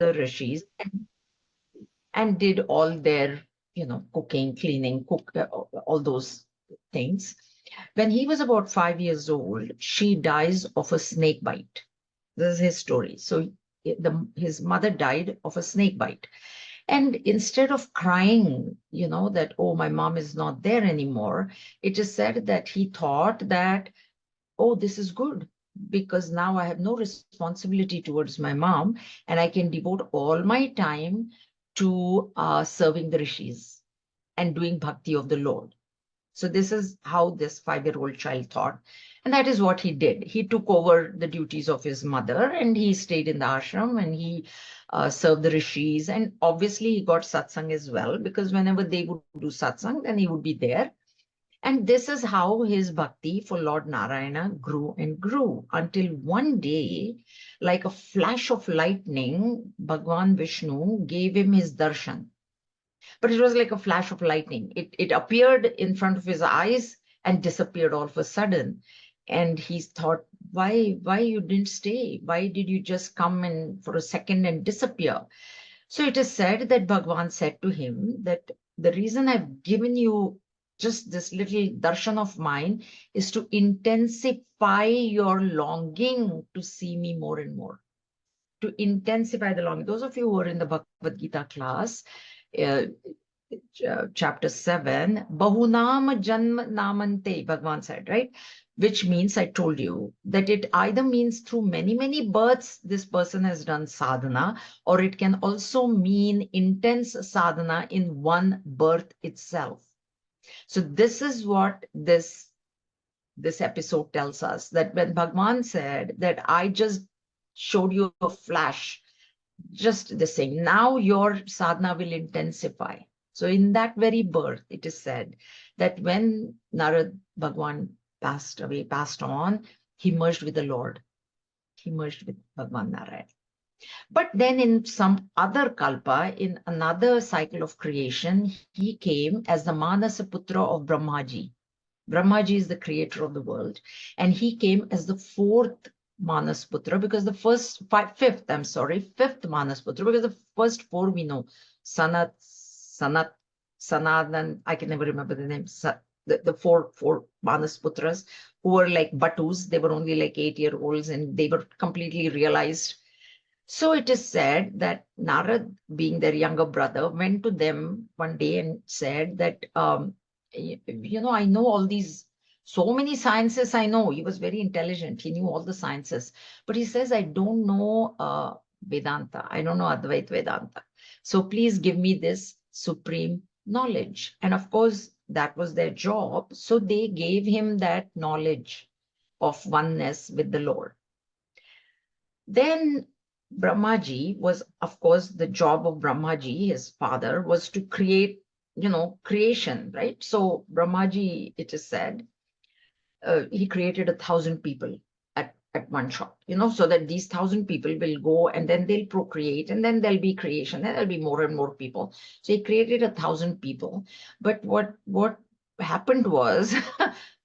the rishis and did all their, cooking, cleaning, all those things. When he was about 5 years old, she dies of a snake bite. This is his story. So his mother died of a snake bite. And instead of crying, that, oh, my mom is not there anymore, it is said that he thought that, oh, this is good because now I have no responsibility towards my mom and I can devote all my time to serving the rishis and doing bhakti of the Lord. So this is how this 5-year-old child thought. And that is what he did. He took over the duties of his mother and he stayed in the ashram and he served the rishis. And obviously he got satsang as well, because whenever they would do satsang, then he would be there. And this is how his bhakti for Lord Narayana grew and grew until one day, like a flash of lightning, Bhagwan Vishnu gave him his darshan. But it was like a flash of lightning. It appeared in front of his eyes and disappeared all of a sudden. And he thought, why you didn't stay? Why did you just come in for a second and disappear? So it is said that Bhagwan said to him that the reason I've given you just this little darshan of mine is to intensify your longing to see me more and more. To intensify the longing. Those of you who are in the Bhagavad Gita class, chapter 7, Bahunam Janma Namante, Bhagwan said, right? Which means, I told you, that it either means through many, many births this person has done sadhana, or it can also mean intense sadhana in one birth itself. So this is what this episode tells us, that when Bhagwan said that I just showed you a flash, just the same, now your sadhana will intensify. So in that very birth, it is said that when Narada Bhagwan passed away, passed on, he merged with the Lord. He merged with Bhagwan Narayana. But then in some other kalpa, in another cycle of creation, he came as the Manasa Putra of Brahmaji. Brahmaji is the creator of the world. And he came as the fourth Manas Putra, because the fifth Manas Putra, because the first four we know, Sanatan, I can never remember the name, the four Manas Putras, who were like Batus. They were only like 8-year-olds and they were completely realized. So it is said that Narad, being their younger brother, went to them one day and said that, I know all these, so many sciences I know. He was very intelligent. He knew all the sciences. But he says, I don't know Vedanta. I don't know Advaita Vedanta. So please give me this supreme knowledge. And of course, that was their job. So they gave him that knowledge of oneness with the Lord. Then Brahmaji was, of course, the job of Brahmaji, his father, was to create, creation, right? So Brahmaji, it is said, he created 1,000 people at one shot, so that these 1,000 people will go and then they'll procreate and then there'll be creation, then there'll be more and more people. So he created 1,000 people. But what happened was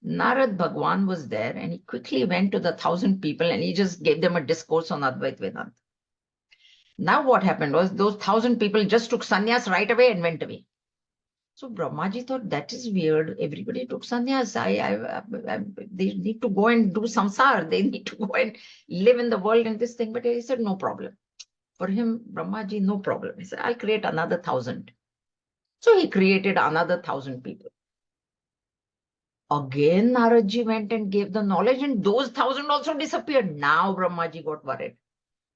Narad Bhagwan was there and he quickly went to the 1,000 people and he just gave them a discourse on Advaita Vedanta. Now what happened was those 1,000 people just took sannyas right away and went away. So Brahmaji thought, that is weird. Everybody took sannyas. They need to go and do samsara. They need to go and live in the world and this thing. But he said, no problem. For him, Brahmaji, no problem. He said, I'll create another 1,000. So he created another 1,000 people. Again, Naradji went and gave the knowledge and those 1,000 also disappeared. Now Brahmaji got worried.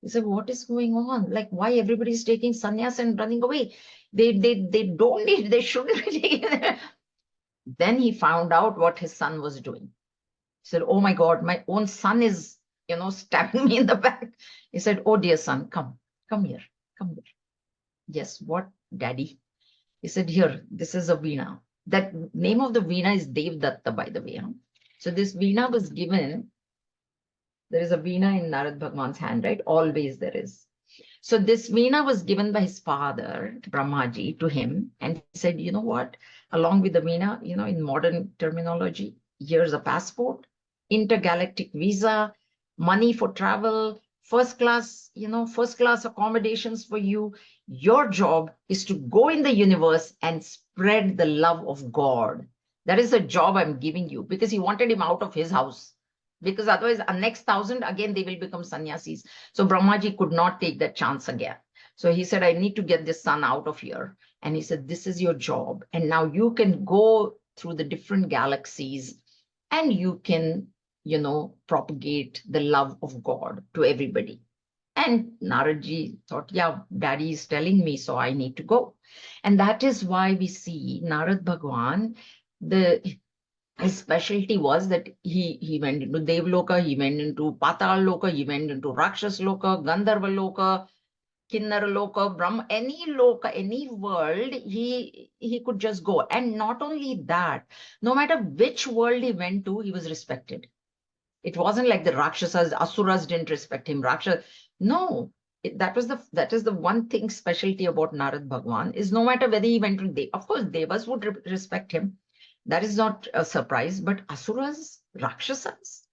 He said, what is going on? Like, why everybody is taking sannyas and running away? They don't need, they shouldn't be taking it. Then he found out what his son was doing. He said, oh my God, my own son is, stabbing me in the back. He said, oh dear son, come here. Yes, what, daddy? He said, here, this is a veena. That name of the veena is Devdatta, by the way. Huh? So this veena was given. There is a veena in Narad Bhagwan's hand, right? Always there is. So this veena was given by his father, Brahmaji, to him. And he said, you know what? Along with the veena, in modern terminology, here's a passport, intergalactic visa, money for travel, first class, first class accommodations for you. Your job is to go in the universe and spread the love of God. That is the job I'm giving you, because he wanted him out of his house. Because otherwise, the next 1,000, again, they will become sannyasis. So Brahmaji could not take that chance again. So he said, I need to get this son out of here. And he said, this is your job. And now you can go through the different galaxies and you can, propagate the love of God to everybody. And Naradji thought, yeah, daddy is telling me, so I need to go. And that is why we see Narad Bhagwan, his specialty was that he went into Devloka, he went into Patal Loka, he went into Rakshas Loka, Gandharva Loka, Kinnara Loka, Brahma, any Loka, any world, he could just go. And not only that, no matter which world he went to, he was respected. It wasn't like the Rakshasas, Asuras didn't respect him. No, that is the one thing specialty about Narad Bhagwan, is no matter whether he went to Dev, of course, Devas would respect him. That is not a surprise, but Asuras, Rakshasas,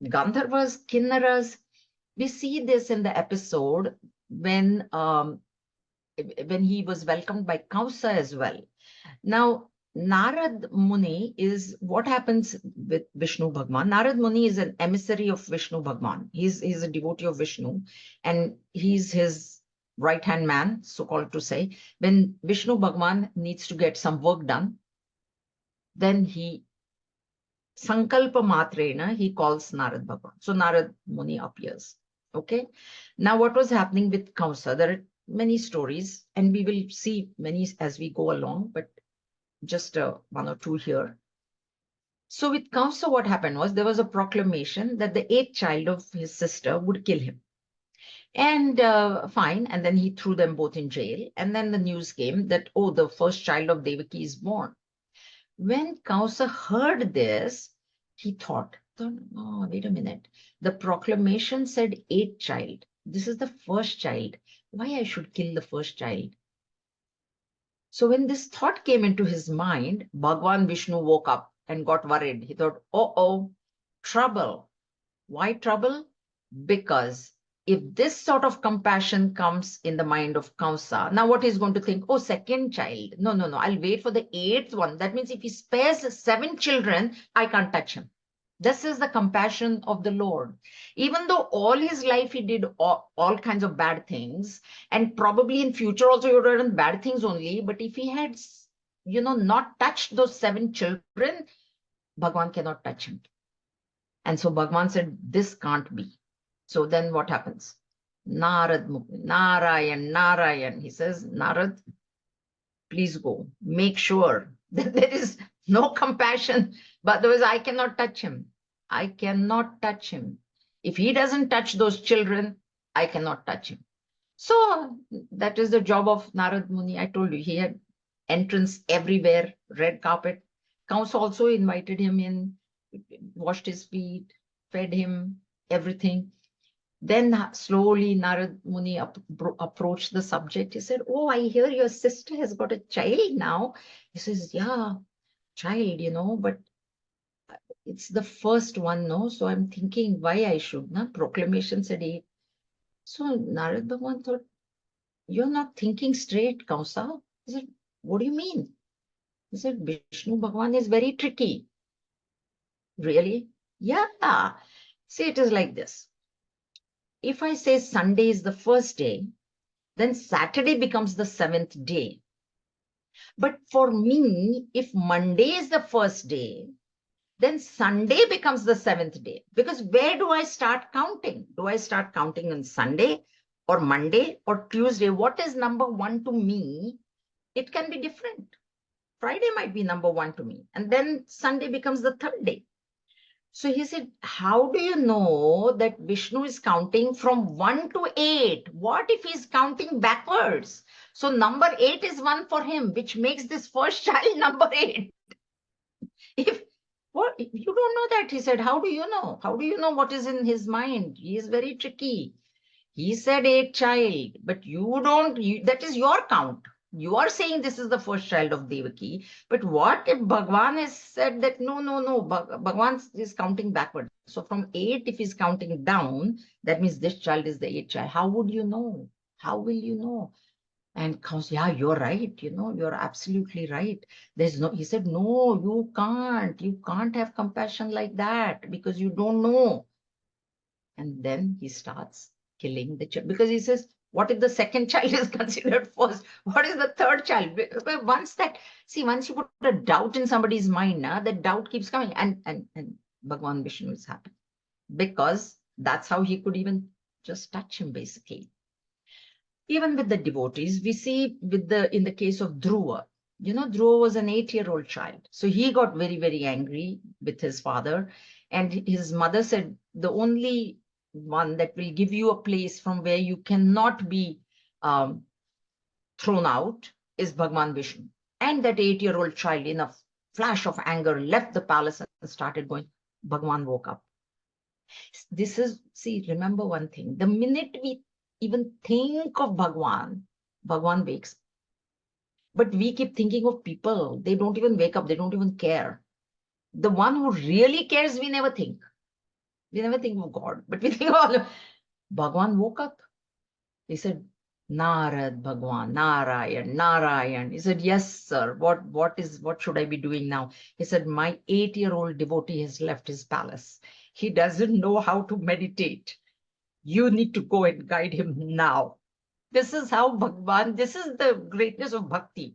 Gandharvas, Kinnaras, we see this in the episode when he was welcomed by Kausa as well. Now, Narad Muni is what happens with Vishnu Bhagwan. Narad Muni is an emissary of Vishnu Bhagwan. He's a devotee of Vishnu, and he's his right-hand man, so-called to say. When Vishnu Bhagwan needs to get some work done, then he Sankalpa Matrena, he calls Narad Bhagwan. So Narad Muni appears. Okay. Now, what was happening with Kamsa? There are many stories, and we will see many as we go along, but just one or two here. So with Kamsa, what happened was there was a proclamation that the 8th child of his sister would kill him. And fine. And then he threw them both in jail. And then the news came that, oh, the first child of Devaki is born. When Kamsa heard this, he thought, oh, wait a minute. The proclamation said 8th child. This is the first child. Why I should kill the first child? So when this thought came into his mind, Bhagwan Vishnu woke up and got worried. He thought, oh, trouble. Why trouble? Because if this sort of compassion comes in the mind of Kamsa, now what he's going to think? Oh, second child. No, I'll wait for the 8th one. That means if he spares 7 children, I can't touch him. This is the compassion of the Lord. Even though all his life he did all kinds of bad things, and probably in future also he would have done bad things only, but if he had, not touched those 7 children, Bhagwan cannot touch him. And so Bhagwan said, this can't be. So then what happens? Narayan. He says, Narad, please go. Make sure that there is no compassion. But otherwise, I cannot touch him. I cannot touch him. If he doesn't touch those children, I cannot touch him. So that is the job of Narad Muni. I told you, he had entrance everywhere, red carpet. Kamsa also invited him in, washed his feet, fed him, everything. Then slowly Narad Muni approached the subject. He said, oh, I hear your sister has got a child now. He says, yeah, child, but it's the first one, no? So I'm thinking why I should, na? Proclamation said 8. So Narad Bhagwan thought, you're not thinking straight, Kamsa. He said, what do you mean? He said, Vishnu Bhagwan is very tricky. Really? Yeah. See, it is like this. If I say Sunday is the first day, then Saturday becomes the 7th day. But for me, if Monday is the first day, then Sunday becomes the 7th day. Because where do I start counting? Do I start counting on Sunday or Monday or Tuesday? What is number 1 to me? It can be different. Friday might be number 1 to me. And then Sunday becomes the 3rd day. So he said, how do you know that Vishnu is counting from 1 to 8? What if he's counting backwards? So number 8 is 1 for him, which makes this first child number 8. If you don't know that, he said, how do you know? How do you know what is in his mind? He is very tricky. He said 8 child, but you don't, that is your count. You are saying this is the first child of Devaki, but what if Bhagwan has said that no, Bhagwan is counting backward. So from 8, if he's counting down, that means this child is the 8th child. How would you know? How will you know? And comes, yeah, you're right. You're absolutely right. There's no, he said, no, you can't. You can't have compassion like that because you don't know. And then he starts killing the child because he says, what if the second child is considered first? What is the third child? Once you put a doubt in somebody's mind, that doubt keeps coming. And Bhagwan Vishnu is happy because that's how he could even just touch him, basically. Even with the devotees, we see in the case of Dhruva, Dhruva was an 8-year-old child. So he got very, very angry with his father. And his mother said, the only one that will give you a place from where you cannot be thrown out is Bhagwan Vishnu. And that 8-year-old child, in a flash of anger, left the palace and started going. Bhagwan woke up. Remember one thing. The minute we even think of Bhagwan wakes. But we keep thinking of people. They don't even wake up. They don't even care. The one who really cares, we never think. We never think of God. But we think of Bhagwan woke up. He said, Narad Bhagwan, Narayan, Narayan. He said, yes, sir. What should I be doing now? He said, my 8-year-old devotee has left his palace. He doesn't know how to meditate. You need to go and guide him now. This is how Bhagwan, this is the greatness of Bhakti.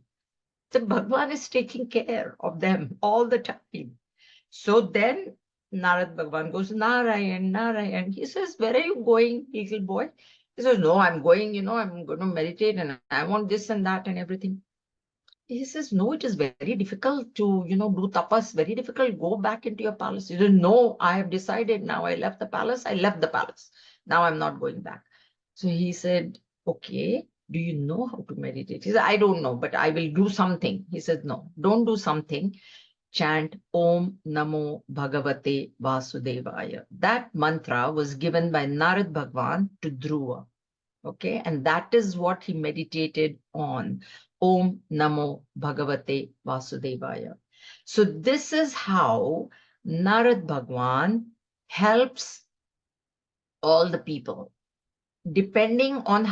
So Bhagwan is taking care of them all the time. So then Narad Bhagwan goes, Narayan, Narayan. He says, where are you going, little boy? He says, no, I'm going, I'm going to meditate and I want this and that and everything. He says, no, it is very difficult to, do tapas, very difficult. Go back into your palace. He says, no, I have decided now. I left the palace. I left the palace. Now I'm not going back. So he said, okay, do you know how to meditate? He said, I don't know, but I will do something. He said, no, don't do something. Chant Om Namo Bhagavate Vasudevaya. That mantra was given by Narad Bhagwan to Dhruva. Okay, and that is what he meditated on. Om Namo Bhagavate Vasudevaya. So this is how Narad Bhagwan helps all the people, depending on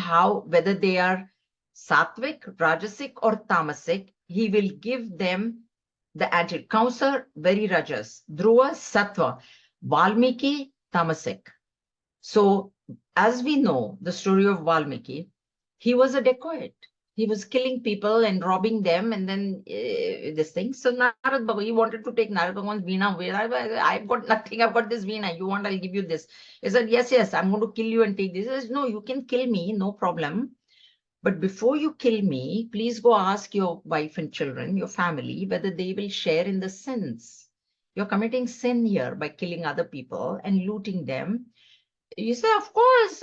whether they are sattvic, rajasic, or tamasic. He will give them the antidote. Kausar, very rajas. Dhruva, sattva. Valmiki, tamasic. So, as we know the story of Valmiki, he was a dacoit. He was killing people and robbing them, and then this thing. So Narad Bhagwan, he wanted to take Narad Bhagwan's veena away. I've got nothing. I've got this veena. You want? I'll give you this. He said, yes. I'm going to kill you and take this. He says, no, you can kill me, no problem. But before you kill me, please go ask your wife and children, your family, whether they will share in the sins. You're committing sin here by killing other people and looting them. You say, of course,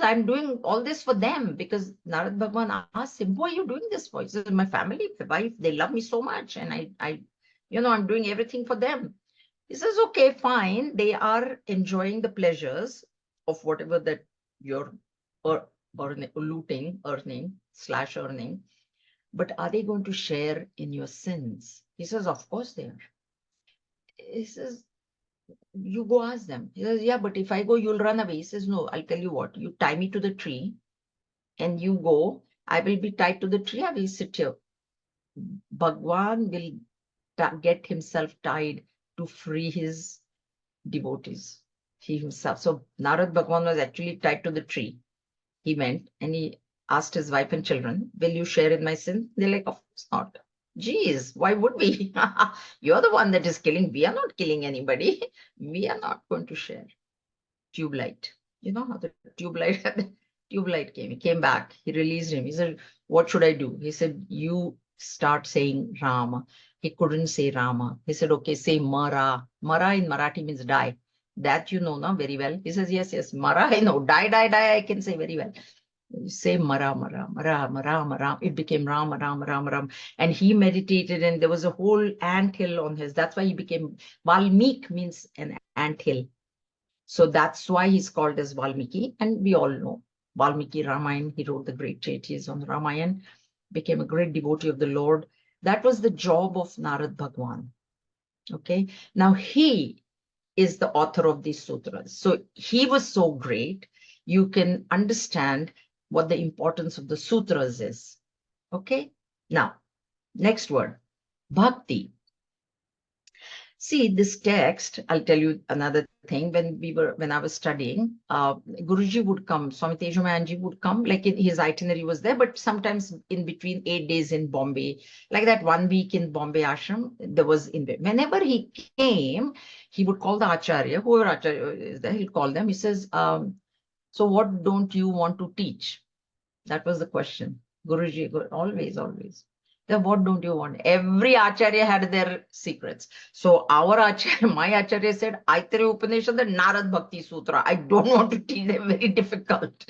I'm doing all this for them, because Narad Bhagwan asked him, who are you doing this for? He says, my family, my wife, they love me so much, and I'm doing everything for them. He says, okay, fine. They are enjoying the pleasures of whatever that you're earning, but are they going to share in your sins? He says, of course they are. He says, you go ask them. He says, yeah, but if I go, you'll run away. He says, no, I'll tell you what, you tie me to the tree and you go, I will be tied to the tree, I will sit here. Bhagwan will get himself tied to free his devotees, he himself. So Narad Bhagwan was actually tied to the tree. He went and he asked his wife and children, will you share in my sin? They're like, of course not. Geez, why would we? You're the one that is killing. We are not killing anybody. We are not going to share. Tube light. You know how the tube light came. He came back. He released him. He said, what should I do? He said, you start saying Rama. He couldn't say Rama. He said, okay, say Mara. Mara in Marathi means die. That you know now very well. He says, yes. Mara, I know. Die, I can say very well. Say Mara, Mara, Mara, Mara, Mara. It became Ram, Ram, Ram, Ram. And he meditated, and there was a whole anthill on his. That's why he became Valmik, means an anthill. So that's why he's called as Valmiki. And we all know Valmiki Ramayana. He wrote the great treatise on Ramayana. became a great devotee of the Lord. That was the job of Narad Bhagwan. Okay. Now he is the author of these sutras. So he was so great, you can understand what the importance of the sutras is. Okay. Now, next word, bhakti. See, this text, I'll tell you another thing. When I was studying, Guruji would come, Swami Tejomayanji would come, like his itinerary was there, but sometimes in between 8 days in Bombay, like that 1 week in Bombay ashram, there was whenever he came, he would call the Acharya, whoever Acharya is there, he'll call them. He says, so what don't you want to teach? That was the question. Guruji, always. Then what don't you want? Every Acharya had their secrets. So our Acharya, my Acharya said, Aitreya Upanishad, the Narad Bhakti Sutra. I don't want to teach them, very difficult.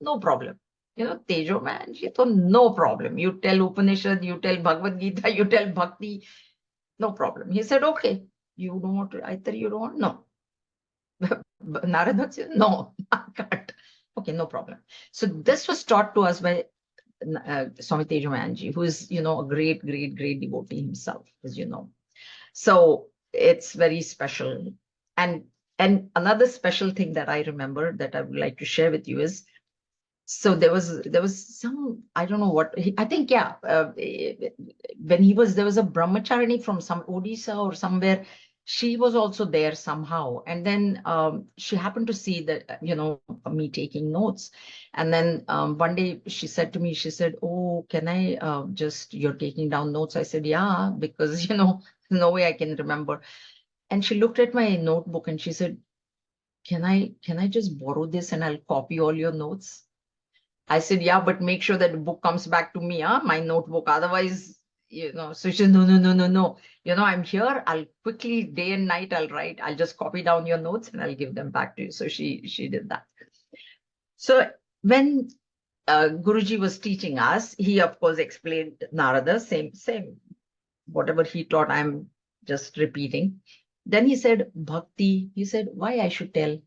No problem. Tejo man, so no problem. You tell Upanishad, you tell Bhagavad Gita, you tell Bhakti, no problem. He said, okay, you don't want to, Aitreya, you don't want? No. Narad Bhakti, no, I can't. Okay, no problem. So this was taught to us by Swami Tejomayanji, who is, a great devotee himself, as you know. So it's very special. And another special thing that I remember that I would like to share with you is, so there was some, I don't know what, I think, yeah, when there was a brahmacharini from some Odisha or somewhere. She was also there somehow. And then she happened to see that, me taking notes. And then one day she said to me, she said, oh, can I you're taking down notes? I said, yeah, because, no way I can remember. And she looked at my notebook and she said, can I just borrow this and I'll copy all your notes? I said, yeah, but make sure that the book comes back to me, my notebook. Otherwise, so she said, no. I'm here. I'll quickly, day and night, I'll write. I'll just copy down your notes and I'll give them back to you. So she did that. So when Guruji was teaching us, he, of course, explained Narada, same, whatever he taught, I'm just repeating. Then he said, Bhakti, he said, why I should tell?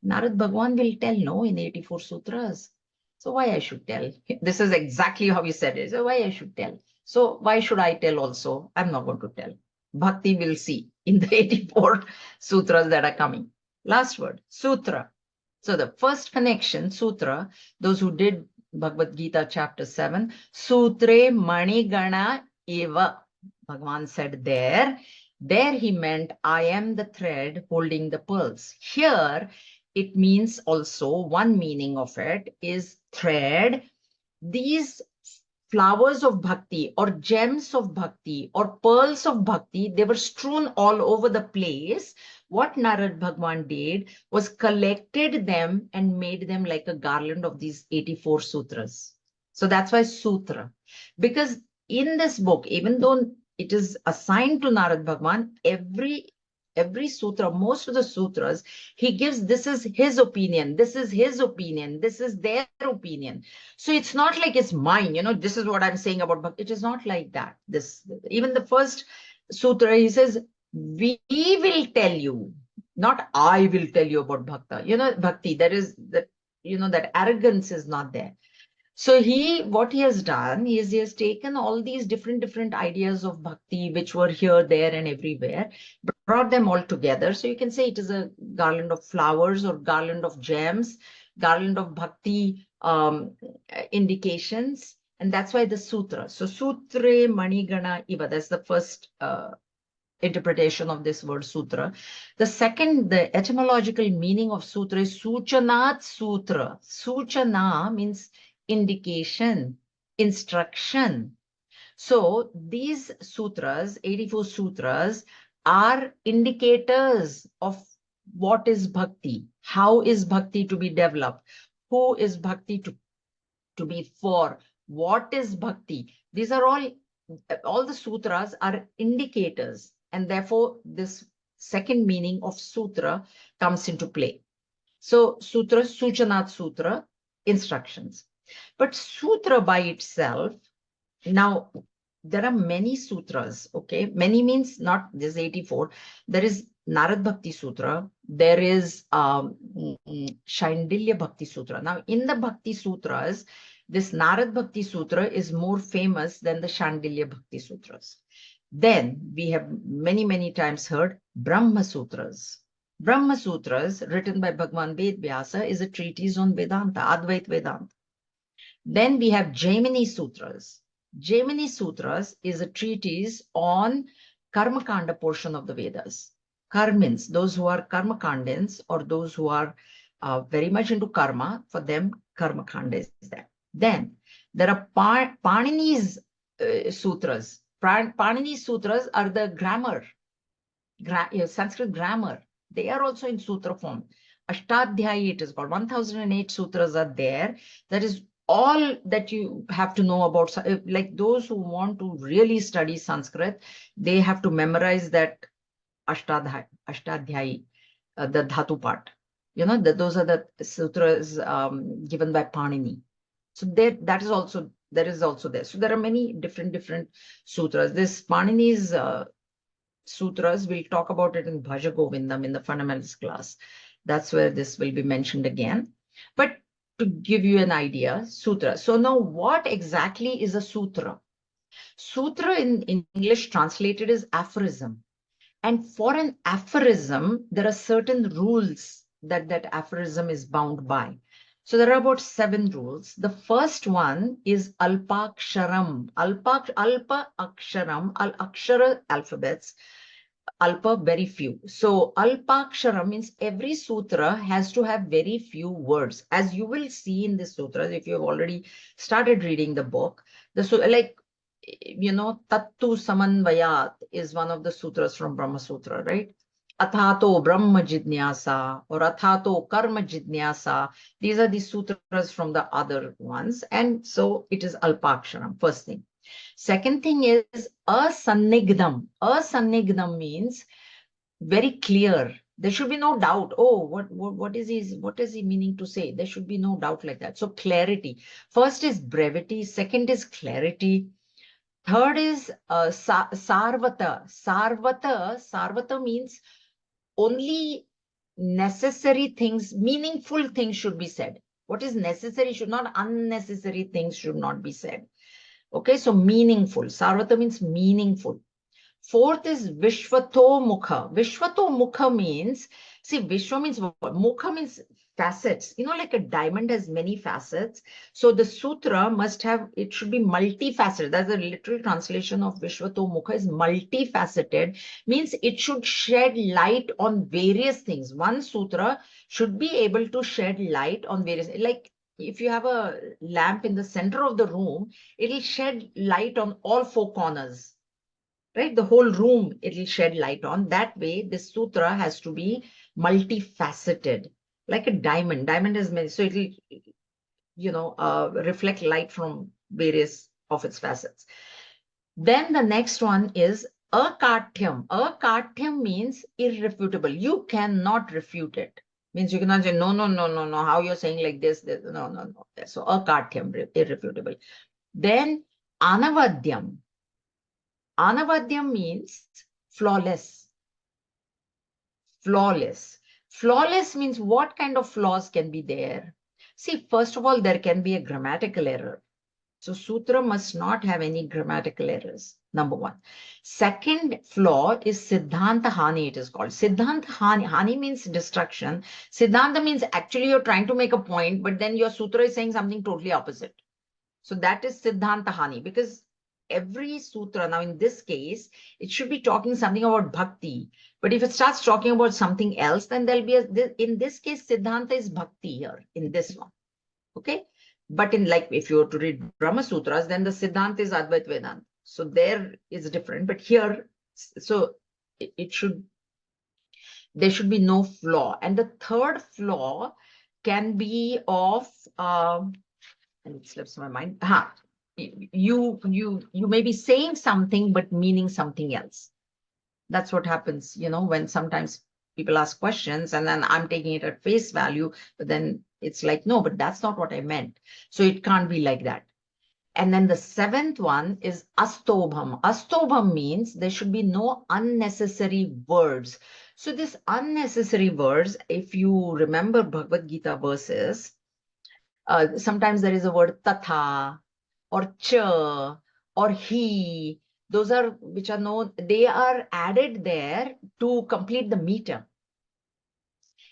Narad Bhagwan will tell, no, in 84 sutras. So why I should tell? This is exactly how he said it. So why I should tell? So why should I tell also? I'm not going to tell. Bhakti will see in the 84 sutras that are coming. Last word, sutra. So the first connection, sutra, those who did Bhagavad Gita chapter 7, Sutre Manigana Eva. Bhagwan said there he meant I am the thread holding the pearls. Here, it means also, one meaning of it is thread. These flowers of bhakti or gems of bhakti or pearls of bhakti, they were strewn all over the place. What Narad Bhagwan did was collected them and made them like a garland of these 84 sutras. So that's why sutra. Because in this book, even though it is assigned to Narad Bhagwan, every sutra, most of the sutras, he gives, this is his opinion, this is his opinion, this is their opinion. So it's not like it's mine, this is what I'm saying about Bhakti. It is not like that. Even the first sutra, he says, we will tell you, not I will tell you about Bhakti. There is that, that arrogance is not there. So what he has done is he has taken all these different ideas of bhakti, which were here, there, and everywhere, brought them all together. So you can say it is a garland of flowers or garland of gems, garland of bhakti indications. And that's why the sutra. So sutre manigana iva, that's the first interpretation of this word sutra. The second, the etymological meaning of sutra is suchanat sutra. Suchana means indication, instruction. So these sutras, 84 sutras, are indicators of what is bhakti, how is bhakti to be developed, who is bhakti to be for, what is bhakti. These are all the sutras are indicators, and therefore this second meaning of sutra comes into play. So sutra, Suchanat Sutra, instructions. But sutra by itself, now there are many sutras, okay? Many means not this 84. There is Narad Bhakti Sutra. There is Shaindilya Bhakti Sutra. Now in the Bhakti Sutras, This Narad Bhakti Sutra is more famous than the Shandilya Bhakti Sutras. Then we have many times heard Brahma Sutras. Brahma Sutras, written by Bhagwan Ved Vyasa, is a treatise on Vedanta, Advait Vedanta. Then we have Jaimini Sutras. Jaimini Sutras is a treatise on Karmakanda portion of the Vedas. Karmins, those who are Karmakandins or those who are very much into karma, for them, Karmakanda is there. Then there are Panini's sutras. Panini's sutras are the grammar, Sanskrit grammar. They are also in sutra form. Ashtadhyayi it is called. 1008 sutras are there. That is all that you have to know about. Like those who want to really study Sanskrit, they have to memorize that Ashtadhyayi, the dhatu part. You know, those are the sutras given by Panini. So there is also there. So there are many different sutras. This Panini's sutras, we'll talk about it in Bhaja Govindam in the fundamentals class. That's where this will be mentioned again. But to give you an idea, sutra. So now what exactly is a sutra? Sutra in English translated is aphorism. And for an aphorism, there are certain rules that aphorism is bound by. So there are about 7 rules. The first one is alpaksharam. Alpa aksharam, al-akshara alphabets. Alpa, very few. So alpakshara means every sutra has to have very few words. As you will see in the sutras, if you have already started reading the book, like, you know, Tattu Samanvayat is one of the sutras from Brahma Sutra, right? Athato Brahma Jidnyasa or Athato Karma Jidnyasa. These are the sutras from the other ones. And so it is alpaksharam, first thing. Second thing is asannigdam. Asannigdam means very clear. There should be no doubt. Oh, what is he meaning to say? There should be no doubt like that. So clarity. First is brevity. Second is clarity. Third is sarvata. Sarvata means only necessary things, meaningful things should be said. What is necessary should not, unnecessary things should not be said. Okay, so meaningful. Sarvata means meaningful. Fourth is Vishwato Mukha. Vishwato Mukha means, see, Vishwa means what? Mukha means facets. You know, like a diamond has many facets. So the sutra must have, it should be multifaceted. That's the literal translation of Vishwato Mukha is multifaceted. Means it should shed light on various things. One sutra should be able to shed light on various, like if you have a lamp in the center of the room, it'll shed light on all 4 corners. Right? The whole room it'll shed light on. That way, this sutra has to be multifaceted, like a diamond. Diamond has many, so it'll, you know, reflect light from various of its facets. Then the next one is akatyam. Akatyam means irrefutable. You cannot refute it. Means you cannot say, no, how you're saying like this, no. So akatyam, irrefutable. Then anavadyam. Anavadyam means flawless. Flawless. Flawless means what kind of flaws can be there? See, first of all, there can be a grammatical error. So sutra must not have any grammatical errors, number one. Second flaw is Siddhanta Hani, it is called. Siddhanta Hani, Hani means destruction. Siddhanta means actually you're trying to make a point, but then your sutra is saying something totally opposite. So that is Siddhanta Hani, because every sutra, now in this case, it should be talking something about bhakti. But if it starts talking about something else, then there'll be in this case, Siddhanta is bhakti here in this one. Okay. But in like, if you were to read Brahma Sutras, then the Siddhanta is Advait Vedanta. So there is different. But here, so there should be no flaw. And the third flaw can be of, and it slips my mind. You may be saying something but meaning something else. That's what happens, you know, when sometimes people ask questions and then I'm taking it at face value, but then it's like, no, but that's not what I meant. So it can't be like that. And then the 7th one is astobham. Astobham means there should be no unnecessary words. So this unnecessary words, if you remember Bhagavad Gita verses, Sometimes there is a word tatha or cha or he. Those are which are known, they are added there to complete the meter.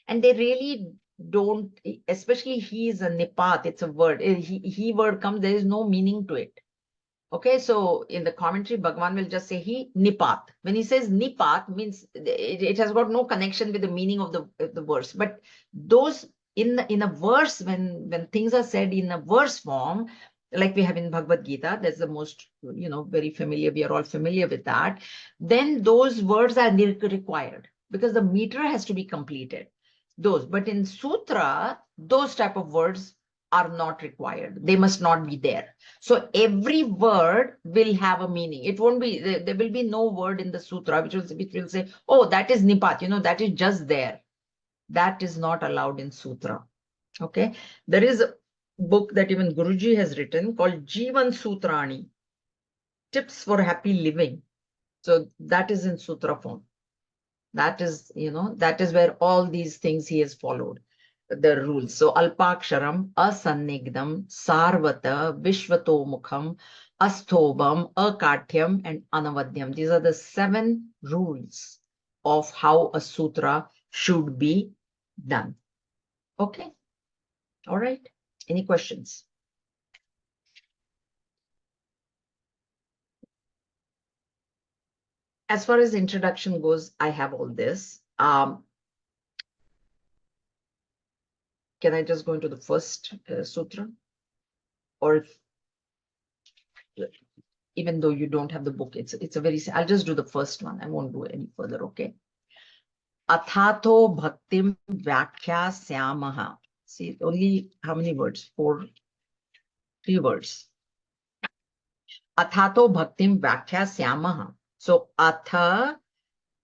And they really don't, especially he is a nipat, it's a word. He word comes, there is no meaning to it. Okay, so in the commentary, Bhagavan will just say he nipat. When he says nipat, means it has got no connection with the meaning of the verse. But those in a verse, when things are said in a verse form, like we have in Bhagavad Gita, that's the most, very familiar. We are all familiar with that. Then those words are required because the meter has to be completed. But in Sutra, those type of words are not required. They must not be there. So every word will have a meaning. It won't be, there will be no word in the sutra which will say, oh, that is nipat, that is just there. That is not allowed in sutra. Okay. There is a book that even Guruji has written called Jivan Sutrani, Tips for Happy Living. So that is in sutra form. That is, that is where all these things he has followed the rules. So alpaksharam, asannigdam, sarvata, vishvato mukham, asthobam, akatyam, and anavadyam. These are the 7 rules of how a sutra should be done. Okay. All right. Any questions? As far as introduction goes, I have all this. Can I just go into the first sutra? Or even though you don't have the book, it's a very, I'll just do the first one. I won't do any further, okay? Athato bhaktim vyakhyasamaha. See, only how many words? 3 words. Athato bhaktim vyakhyasamaha. So atha,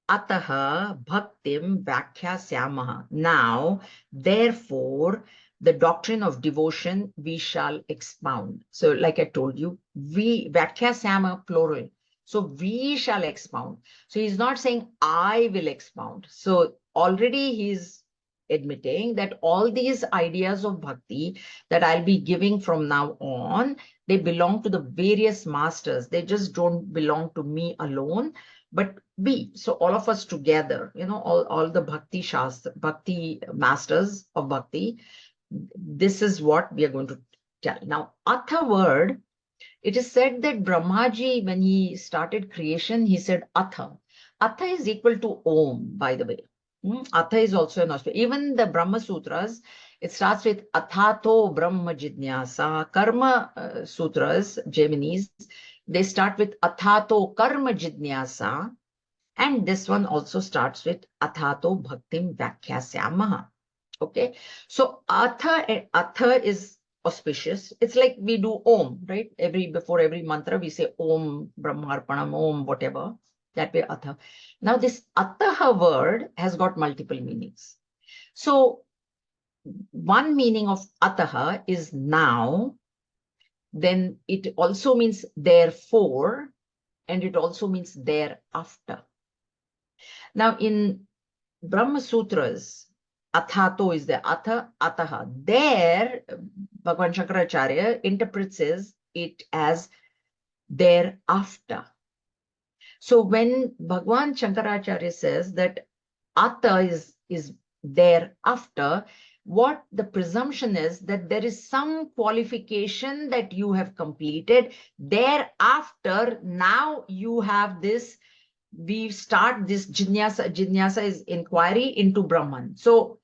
ataha bhaktim vyakhyasamaha. Now, therefore, the doctrine of devotion we shall expound. So, like I told you, we vyakhyasama plural. So we shall expound. So he's not saying I will expound. So already he's admitting that all these ideas of bhakti that I'll be giving from now on, they belong to the various masters. They just don't belong to me alone, but we. So all of us together, all the bhakti shastra, bhakti masters of bhakti, this is what we are going to tell. Now, atha word, it is said that Brahmaji, when he started creation, he said Atha. Atha is equal to Om, by the way. Atha is also an auspicious. Even the Brahma Sutras, it starts with Athato Brahma Jidnyasa. Karma Sutras, Jaiminese, they start with Athato Karma Jidnyasa. And this one also starts with Athato Bhaktim Vyakhyasamaha. Okay. So Atha is auspicious. It's like we do Om, right? Before every mantra, we say Om, Brahmarpanam, Om, whatever. That way, Atha. Now, this Ataha word has got multiple meanings. So, one meaning of Ataha is now. Then it also means therefore, and it also means thereafter. Now, in Brahma Sutras, Athato is there, Ataha. There, Bhagavan Shankaracharya interprets it as thereafter. So when Bhagavan Shankaracharya says that Ata is thereafter, what the presumption is that there is some qualification that you have completed. Thereafter, now you have this, we start this jinyasa. Jinyasa is inquiry into Brahman. So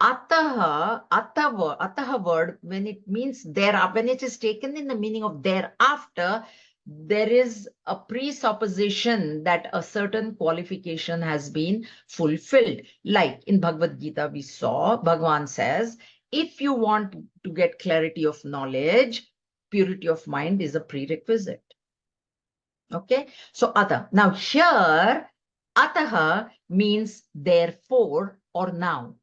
ataha word, when it means thereafter, when it is taken in the meaning of thereafter, there is a presupposition that a certain qualification has been fulfilled. Like in Bhagavad Gita, we saw Bhagavan says, if you want to get clarity of knowledge, purity of mind is a prerequisite. Okay, so Atha. Now here, Ataha means therefore or now.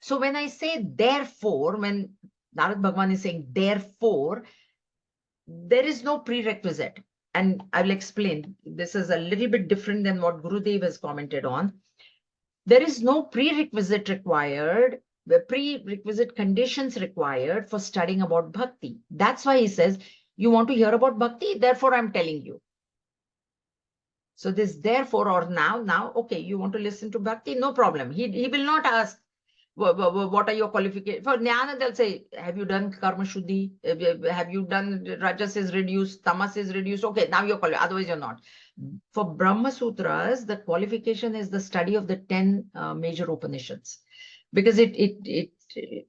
So when I say therefore, when Narad Bhagavan is saying therefore, there is no prerequisite. And I will explain. This is a little bit different than what Gurudev has commented on. There is no prerequisite required the prerequisite conditions required for studying about bhakti. That's why he says, you want to hear about bhakti, therefore I'm telling you. So this therefore or now, okay, you want to listen to bhakti, no problem. He will not ask, what are your qualifications? For jnana, they'll say, have you done karma shuddhi? Have you done rajas is reduced, tamas is reduced? Okay, now you're qualified, otherwise you're not. For Brahma Sutras, the qualification is the study of the 10 major Upanishads. Because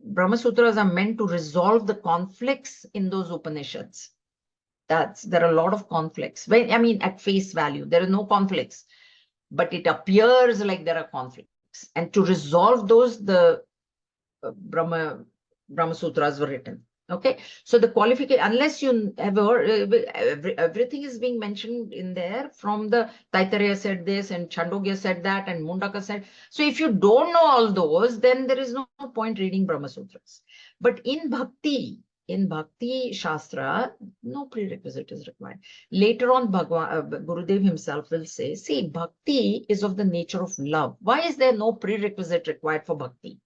Brahma Sutras are meant to resolve the conflicts in those Upanishads. There are a lot of conflicts. I mean, at face value, there are no conflicts, but it appears like there are conflicts. And to resolve those, the Brahma Sutras were written. Okay, so the qualification, unless you ever, everything is being mentioned in there. From the Taittiriya said this, and Chandogya said that, and Mundaka said. So if you don't know all those, then there is no point reading Brahma Sutras. But in Bhakti Shastra, no prerequisite is required. Later on, Gurudev himself will say, see, Bhakti is of the nature of love. Why is there no prerequisite required for Bhakti?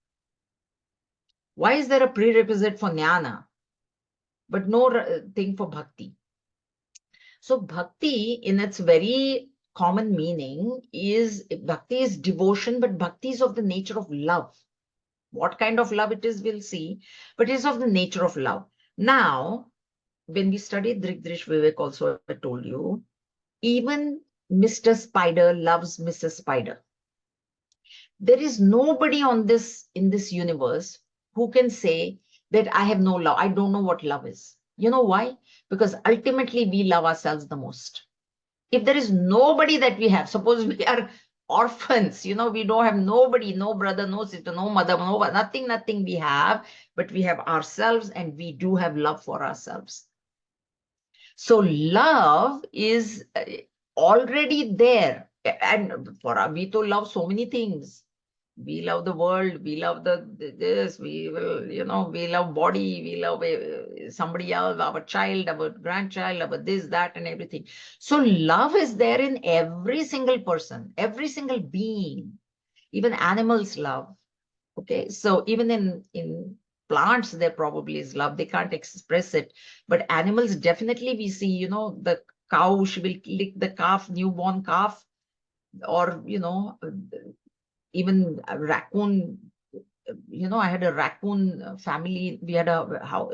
Why is there a prerequisite for jnana, but no thing for bhakti? So bhakti, in its very common meaning, is bhakti is devotion, but bhakti is of the nature of love. What kind of love it is, we'll see, but it is of the nature of love. Now, when we studied Drigdrish Vivek also, I told you, even Mr. Spider loves Mrs. Spider. There is nobody in this universe who can say that I have no love. I don't know what love is. You know why? Because ultimately we love ourselves the most. If there is nobody that we have, suppose we are orphans, we don't have nobody, no brother, no sister, no mother, nothing we have, but we have ourselves, and we do have love for ourselves. So love is already there. And we to love so many things. We love the world, we love this, we will, we love body, we love somebody else, our child, our grandchild, our this, that, and everything. So love is there in every single person, every single being. Even animals love. Okay, so even in plants, there probably is love. They can't express it, but animals definitely we see. The cow, she will lick the calf, newborn calf, or even a raccoon. I had a raccoon family. We had a how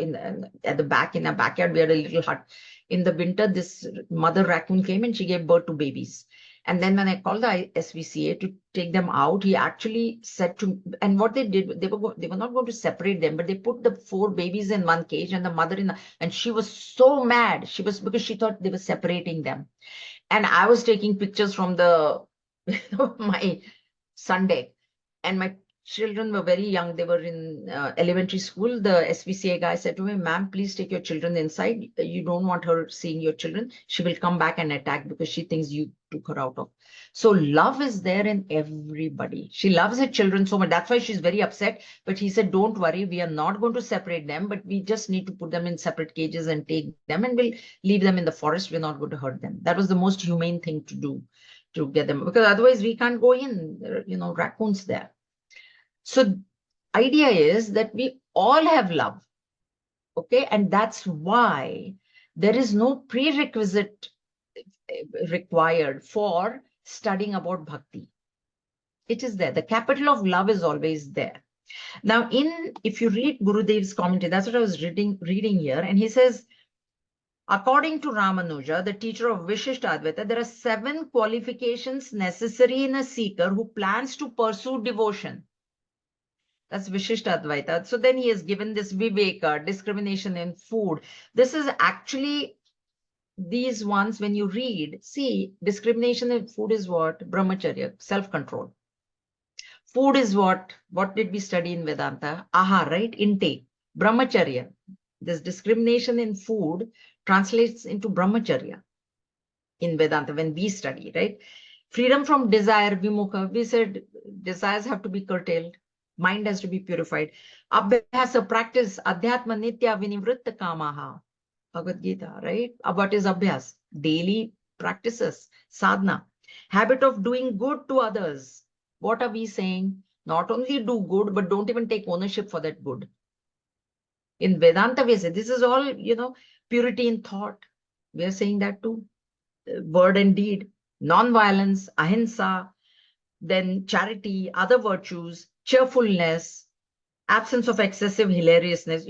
at the back in a backyard. We had a little hut. In the winter, this mother raccoon came and she gave birth to babies. And then when I called the SVCA to take them out, he actually said to, and what they did, they were not going to separate them, but they put the 4 babies in one cage and the mother and she was so mad. Because she thought they were separating them. And I was taking pictures from my Sunday, and my children were very young. They were in elementary school. The SVCA guy said to me, ma'am, please take your children inside. You don't want her seeing your children. She will come back and attack because she thinks you took her out of. So love is there in everybody. She loves her children so much. That's why she's very upset. But he said, don't worry, we are not going to separate them, but we just need to put them in separate cages and take them, and we'll leave them in the forest. We're not going to hurt them. That was the most humane thing to do, to get them, because otherwise we can't go in. There are, raccoons there. So idea is that we all have love. Okay, and that's why there is no prerequisite required for studying about bhakti. It is there. The capital of love is always there. Now, if you read Gurudev's commentary, that's what I was reading here, and he says, according to Ramanuja, the teacher of Vishishta Advaita, there are 7 qualifications necessary in a seeker who plans to pursue devotion. That's Vishishta Advaita. So then he has given this viveka, discrimination in food. This is actually these ones, when you read, see, discrimination in food is what? Brahmacharya, self-control. Food is what? What did we study in Vedanta? Aha, right? Intake. Brahmacharya. This discrimination in food translates into brahmacharya in Vedanta when we study, right? Freedom from desire, vimukha. We said desires have to be curtailed. Mind has to be purified. Abhyasa, practice, adhyatma nitya vinivritta kamaha. Bhagavad Gita, right? What is abhyas? Daily practices, sadhana. Habit of doing good to others. What are we saying? Not only do good, but don't even take ownership for that good. In Vedanta, we say this is all, purity in thought. We are saying that too. Word and deed, non-violence, ahimsa, then charity, other virtues, cheerfulness, absence of excessive hilariousness.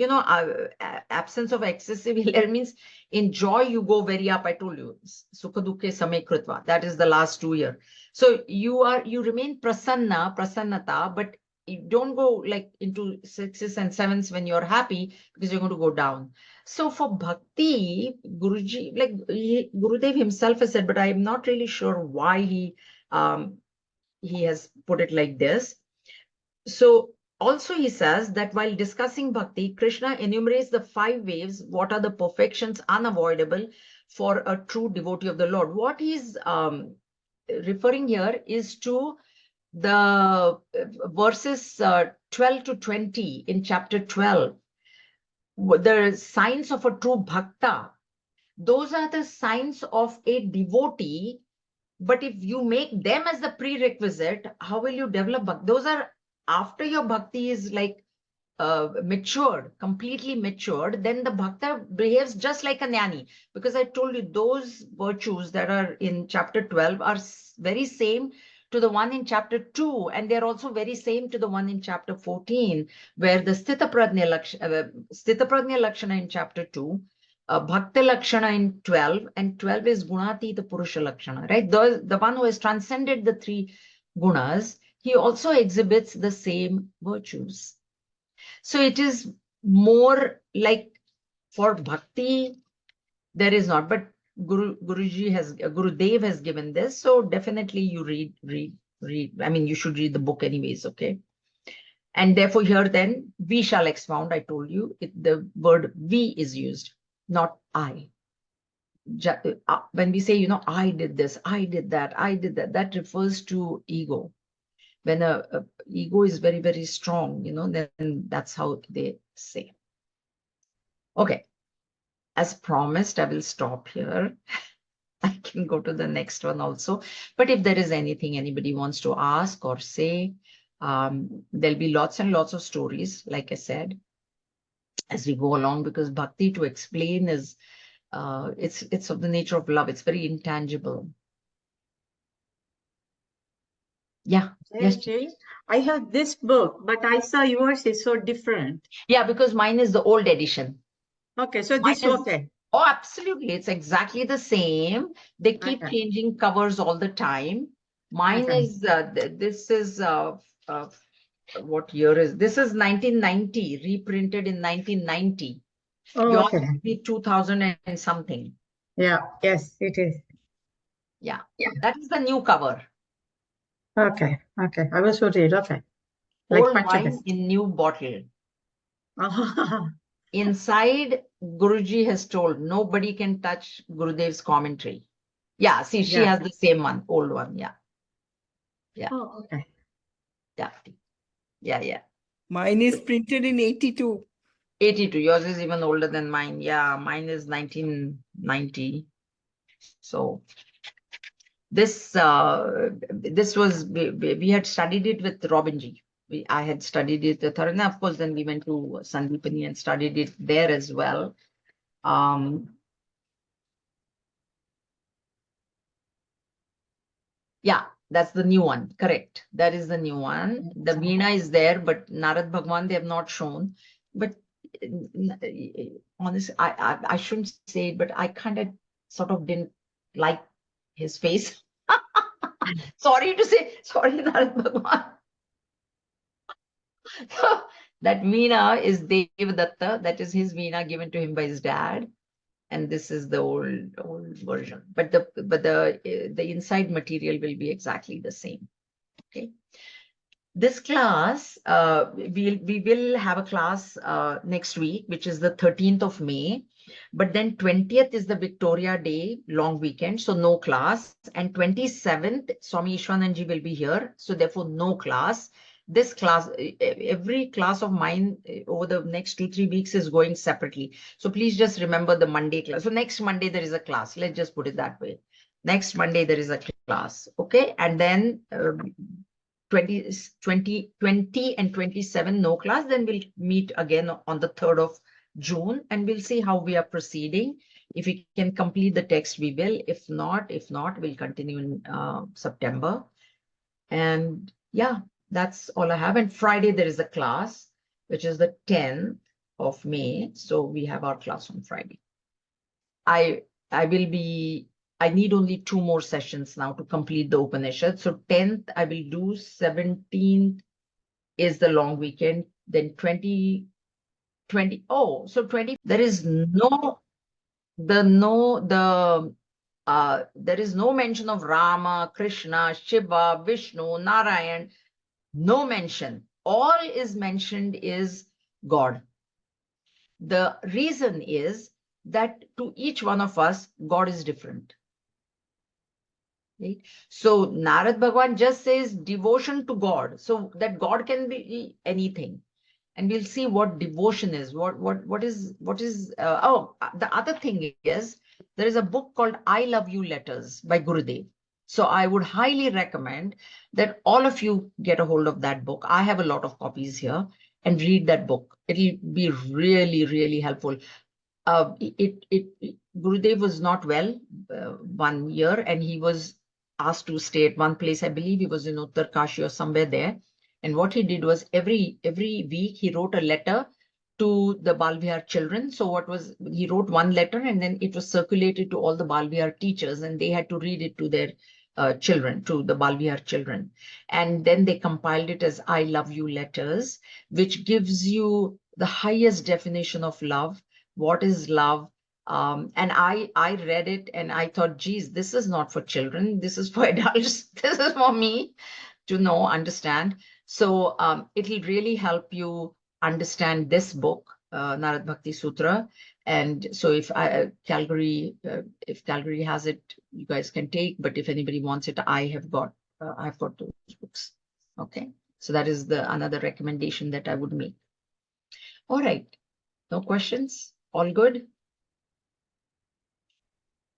Absence of excessive hilarity means in joy you go very up. I told you, sukha dukhe samay krutva. That is the last 2 years. So you remain prasannata, but you don't go like into 6s and 7s when you're happy, because you're going to go down. So for bhakti, Guruji, like Gurudev himself has said, but I'm not really sure why he has put it like this. So also he says that while discussing bhakti, Krishna enumerates the 5 waves, what are the perfections unavoidable for a true devotee of the Lord. What he's referring here is to the verses 12 to 20 in chapter 12. The signs of a true bhakta. Those are the signs of a devotee. But if you make them as the prerequisite, how will you develop bhakti? Those are after your bhakti is like matured, completely matured, then the bhakta behaves just like a jnani. Because I told you those virtues that are in chapter 12 are very same to the one in chapter 2, and they're also very same to the one in chapter 14, where the Sthita Prajna Lakshana in chapter 2, Bhakti Lakshana in 12, and 12 is Gunatita Purusha Lakshana, right? The one who has transcended the 3 gunas, he also exhibits the same virtues. So it is more like for bhakti, there is not, but Gurudev has given this. So definitely you read. I mean, you should read the book anyways, okay? And therefore here then, we shall expound, I told you, the word we is used, not I. When we say, I did this, I did that, that refers to ego. When a ego is very, very strong, then that's how they say. Okay. As promised, I will stop here. I can go to the next one also. But if there is anything anybody wants to ask or say, there'll be lots and lots of stories, like I said, as we go along, because bhakti, to explain, is it's of the nature of love. It's very intangible. Yeah. Yes. I have this book, but I saw yours is so different. Yeah, because mine is the old edition. Okay, so this is okay. Oh, absolutely. It's exactly the same. They keep changing covers all the time. Mine is, this is, what year is, this is 1990, reprinted in 1990. Yours will be 2000 and something. Yeah, yes, it is. Yeah, that is the new cover. Okay, I will show it, okay. Old wine in new bottle. Inside, Guruji has told nobody can touch Gurudev's commentary. Yeah, see, she has the same one, old one. Yeah. Yeah. Oh, okay. Yeah. Mine is printed in 82. 82. Yours is even older than mine. Yeah, mine is 1990. So this was, we had studied it with Robinji. I had studied it with her, and of course, then we went to Sandeepani and studied it there as well. Yeah, that's the new one. Correct. That is the new one. The Veena is there, but Narad Bhagwan, they have not shown. But honestly, I shouldn't say it, but I kind of sort of didn't like his face. Sorry to say, sorry, Narad Bhagwan. That Veena is Devadatta. That is his Veena given to him by his dad. And this is the old version, but the inside material will be exactly the same. Okay. This class, we will have a class next week, which is the 13th of May. But then 20th is the Victoria Day, long weekend, so no class. And 27th, Swami Ishwananji will be here, so therefore no class. This class, every class of mine over the next 2-3 weeks is going separately. So please just remember the Monday class. So next Monday there is a class. Let's just put it that way. Next Monday there is a class. Okay. And then 20 and 27 no class, then we'll meet again on the 3rd of June and we'll see how we are proceeding. If we can complete the text, we will. If not, we'll continue in September. And yeah, that's all I have. And Friday there is a class, which is the 10th of May. So we have our class on Friday. I need only 2 more sessions now to complete the Upanishad. So 10th I will do, 17th is the long weekend, then 20, so 20, there is no mention of Rama, Krishna, Shiva, Vishnu, Narayan, no mention. All is mentioned is God. The reason is that to each one of us, God is different. Right? So Narad Bhagwan just says devotion to God. So that God can be anything. And we'll see what devotion is. What is the other thing is, there is a book called I Love You Letters by Gurudev. So I would highly recommend that all of you get a hold of that book. I have a lot of copies here, and read that book. It'll be really, really helpful. Gurudev was not well 1 year, and he was asked to stay at one place. I believe he was in Uttarkashi or somewhere there. And what he did was every week he wrote a letter to the Balvihar children. So he wrote one letter and then it was circulated to all the Balvihar teachers, and they had to read it to their children, to the Balvihar children. And then they compiled it as I Love You Letters, which gives you the highest definition of love. What is love? And I read it and I thought, geez, this is not for children. This is for adults. This is for me to know, understand. So it'll really help you understand this book, Narad Bhakti Sutra. And so if Calgary has it, you guys can take. But if anybody wants it, I've got those books. Okay. So that is another recommendation that I would make. All right. No questions? All good?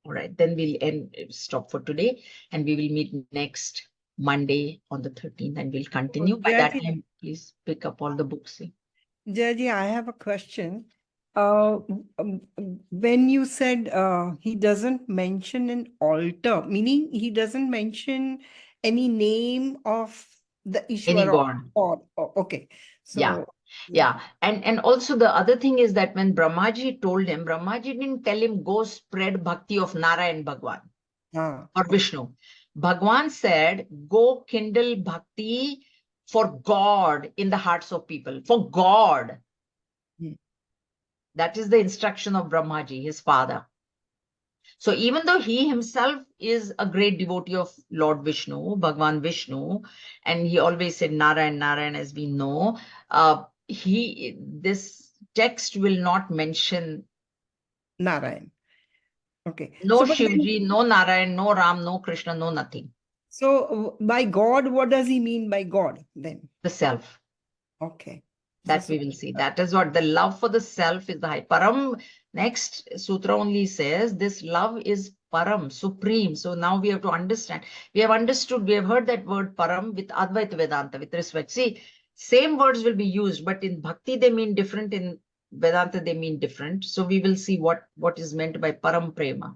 All right. Then we'll stop for today, and we will meet next Monday on the 13th, and we'll continue. By that time, please pick up all the books. Jaji, I have a question. When you said he doesn't mention an altar, meaning he doesn't mention any name of the Any Ishvara. God. Okay. So yeah. And also the other thing is that when Brahmaji told him, Brahmaji didn't tell him go spread bhakti of Narayan Bhagwan or Vishnu. Bhagwan said, go kindle bhakti for God in the hearts of people, for God. That is the instruction of Brahmaji, his father. So even though he himself is a great devotee of Lord Vishnu, Bhagwan Vishnu, and he always said Narayan, Narayan, as we know, this text will not mention Narayan. Okay. No So, Shivji, no Narayan, no Ram, no Krishna, no nothing. So by God, what does he mean by God then? The self. Okay. That we will see. That is what the love for the self is the high. Param, next sutra only says this love is Param, supreme. So now we have to understand. We have understood, we have heard that word Param with Advaita Vedanta, with respect. See, same words will be used, but in Bhakti they mean different, in Vedanta they mean different. So we will see what is meant by Param Prema.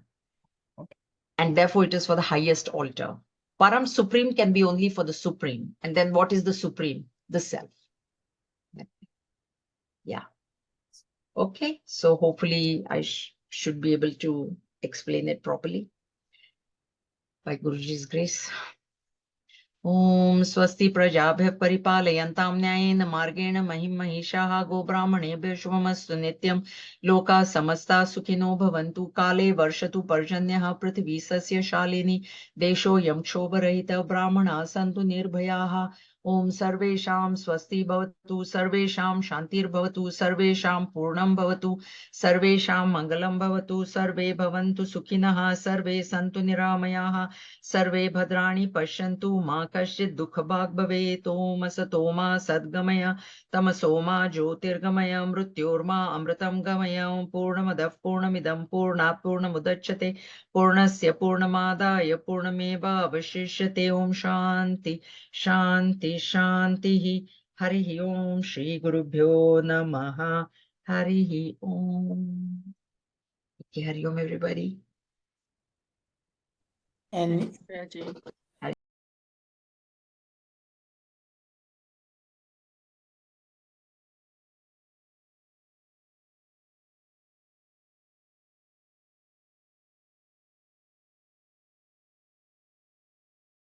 Okay. And therefore it is for the highest altar. Param supreme can be only for the supreme. And then what is the supreme? The self. Yeah. Okay. So hopefully I should be able to explain it properly by Guruji's grace. Om Swasti Prajabhya Paripalayantam Nyayena Margena Mahim Mahishaha Go Brahmanebhyo Shubhamastu Nityam Loka Samasta Sukhino Bhavantu Kale Varshatu Parjanyaha Prithvi Sasya Shalini Desho Yam Kshobarahita Brahmana Santu Nirbhayaha Om Sarvesham Swasti Bhavatu, Sarvesham Shantir Bhavatu, Sarvesham Purnam Bhavatu, Sarvesham Mangalam Bhavatu, Sarve Bhavantu Sukhinaha, Sarve Santu Niramayaha, Sarve Bhadrani Pashyantu, Ma Kashchit Dukhabhag Bhavet, Om Asatoma Sadgamaya, Tamasoma Jyotirgamaya, Mrityorma Amritam Gamaya, Om Purnamadav Purnamidam Purnat Purnamudachyate, Purnasya Purnamadaya Purnameva Avashishyate, Om Shanti Shanti Shanti Harihi Om Shri Gurubhyo Namaha Harihi Om. Okay, Hari Om everybody. And Thanks, Raji.